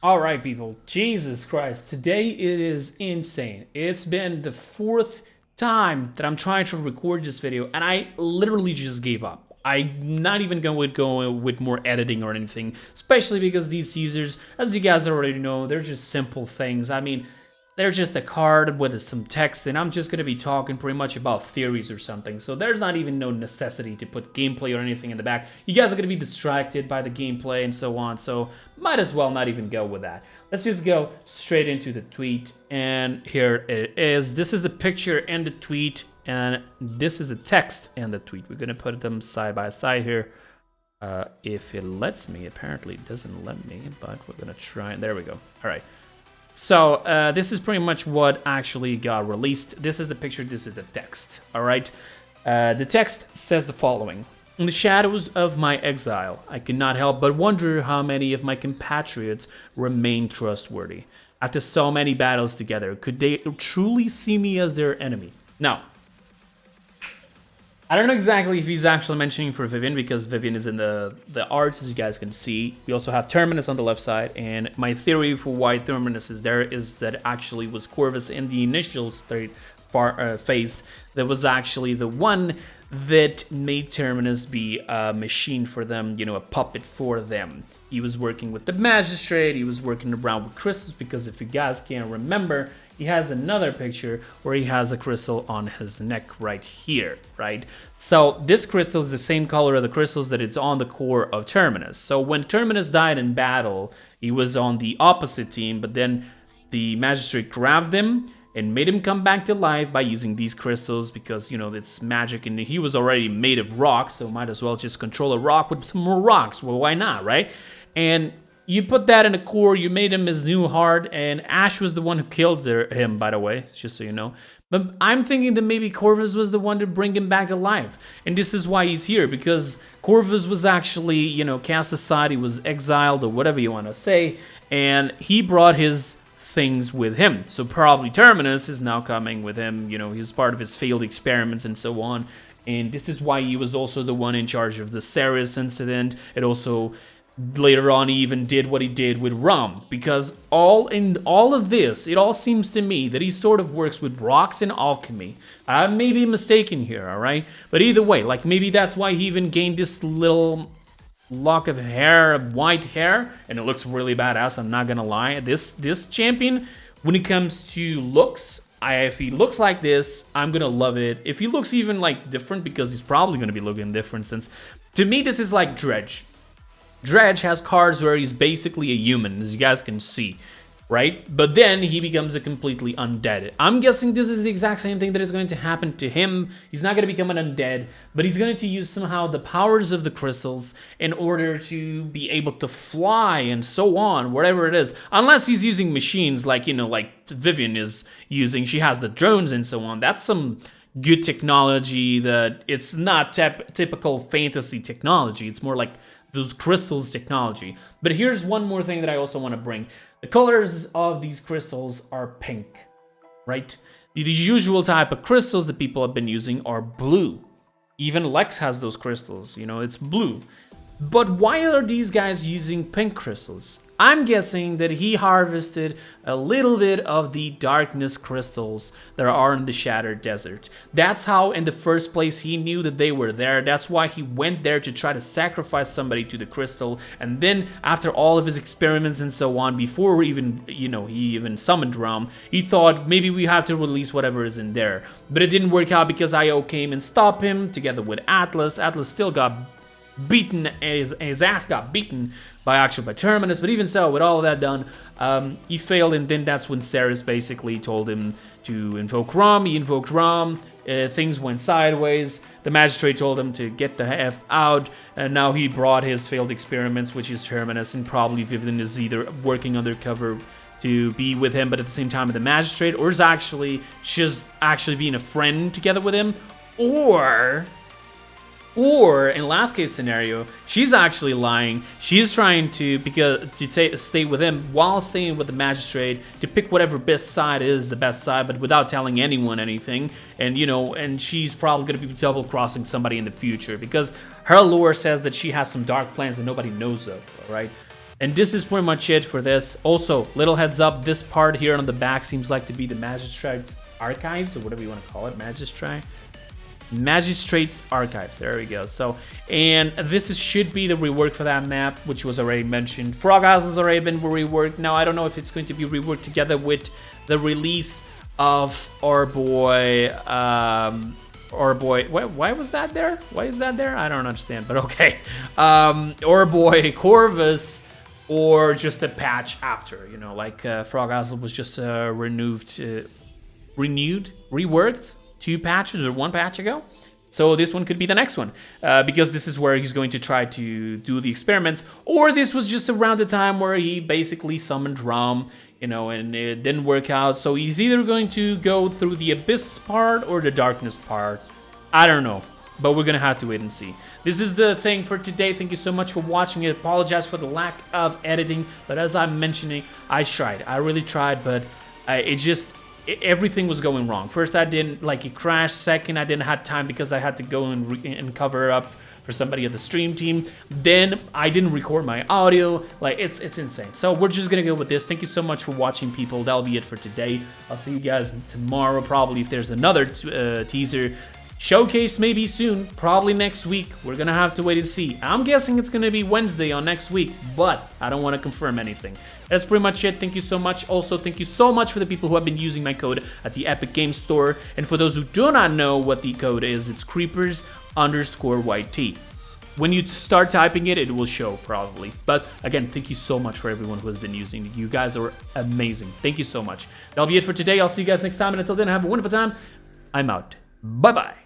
All right, people. Jesus Christ. Today it is insane. It's been the fourth time that I'm trying to record this video, and I literally just gave up. I'm not even going to go with more editing or anything, especially because these users, as you guys already know, they're just simple things. I mean, they're just a card with some text, and I'm just going to be talking pretty much about theories or something. So there's not even no necessity to put gameplay or anything in the back. You guys are going to be distracted by the gameplay and so on, so might as well not even go with that. Let's just go straight into the tweet, and here it is. This is the picture and the tweet, and this is the text and the tweet. We're going to put them side by side here. If it lets me. Apparently it doesn't let me, but we're going to try. There we go. All right. So this is pretty much what actually got released. This is the picture, this is the text, all right? The text says the following. In the shadows of my exile, I could not help but wonder how many of my compatriots remain trustworthy. After so many battles together, could they truly see me as their enemy? Now, I don't know exactly if he's actually mentioning for Vivian, because Vivian is in the arts, as you guys can see. We also have Terminus on the left side, and my theory for why Terminus is there is that it actually was Corvus in the initial phase that was actually the one that made Terminus be a machine for them, you know, a puppet for them. He was working with the magistrate, he was working around with crystals, because if you guys can't remember, he has another picture where he has a crystal on his neck right here, right? So this crystal is the same color of the crystals that it's on the core of Terminus. So when Terminus died in battle, he was on the opposite team, but then the magistrate grabbed him and made him come back to life by using these crystals, because, you know, it's magic and he was already made of rock, so might as well just control a rock with some more rocks. Well, why not, right? And you put that in a core, you made him his new heart, and Ash was the one who killed him, by the way, just so you know. But I'm thinking that maybe Corvus was the one to bring him back to life. And this is why he's here, because Corvus was actually, you know, cast aside, he was exiled, or whatever you want to say, and he brought his things with him. So probably Terminus is now coming with him, you know, he's part of his failed experiments and so on. And this is why he was also the one in charge of the Ceres incident. It also... Later on, he even did what he did with Rum, because all of this, it all seems to me that he sort of works with rocks and alchemy. I may be mistaken here, all right? But either way, like maybe that's why he even gained this little lock of hair, white hair, and it looks really badass, I'm not gonna lie. This champion, when it comes to looks, if he looks like this, I'm gonna love it. If he looks even like different, because he's probably gonna be looking different, since to me this is like Dredge. Dredge has cards where he's basically a human, as you guys can see, right? But then he becomes a completely undead. I'm guessing this is the exact same thing that is going to happen to him. He's not going to become an undead, but he's going to use somehow the powers of the crystals in order to be able to fly and so on, whatever it is. Unless he's using machines like, you know, like Vivian is using. She has the drones and so on. That's some good technology that it's not typical fantasy technology. It's more like those crystals technology. But here's one more thing that I also want to bring. The colors of these crystals are pink, right? The usual type of crystals that people have been using are blue. Even Lex has those crystals, you know, it's blue. But why are these guys using pink crystals? I'm guessing that he harvested a little bit of the darkness crystals that are in the Shattered Desert. That's how in the first place he knew that they were there. That's why he went there to try to sacrifice somebody to the crystal. And then after all of his experiments and so on, before even, you know, he even summoned Rum, he thought maybe we have to release whatever is in there. But it didn't work out because Io came and stopped him together with Atlas. Atlas still got beaten, his ass got beaten by Terminus, but even so, with all of that done, he failed, and then that's when Ceres basically told him to invoke Rum. He invoked Rum, things went sideways, the magistrate told him to get the F out, and now he brought his failed experiments, which is Terminus, and probably Vivian is either working undercover to be with him, but at the same time with the magistrate, or is actually just being a friend together with him, or in last case scenario, she's actually lying. She's trying to stay with him while staying with the magistrate to pick whatever best side is the best side, but without telling anyone anything. And you know, and she's probably gonna be double crossing somebody in the future because her lore says that she has some dark plans that nobody knows of. All right. And this is pretty much it for this. Also, little heads up, this part here on the back seems like to be the Magistrate's Archives, or whatever you want to call it, Magistrate's Archives, there we go. So, and this should be the rework for that map, which was already mentioned. Frog House has already been reworked. Now, I don't know if it's going to be reworked together with the release of our boy, why was that there? Why is that there? I don't understand, but okay. Our boy Corvus, or just a patch after, you know, like Frog House was just reworked 2 patches or 1 patch ago. So this one could be the next one, because this is where he's going to try to do the experiments, or this was just around the time where he basically summoned Rom, you know, and it didn't work out. So he's either going to go through the Abyss part or the Darkness part. I don't know, but we're gonna have to wait and see. This is the thing for today. Thank you so much for watching. I apologize for the lack of editing, but as I'm mentioning, I tried. I really tried, but everything was going wrong. First, I didn't, like, it crashed. Second, I didn't have time because I had to go and cover up for somebody at the stream team. Then I didn't record my audio. Like, it's insane. So we're just gonna go with this. Thank you so much for watching, people. That'll be it for today. I'll see you guys tomorrow, probably, if there's another teaser showcase, maybe soon, probably next week. We're gonna have to wait and see. I'm guessing it's gonna be Wednesday on next week, but I don't want to confirm anything. That's pretty much it. Thank you so much. Also, thank you so much for the people who have been using my code at the Epic Games Store. And for those who do not know what the code is, it's Kreepers_YT. When you start typing it, it will show probably. But again, thank you so much for everyone who has been using it. You guys are amazing. Thank you so much. That'll be it for today. I'll see you guys next time. And until then, have a wonderful time. I'm out. Bye-bye.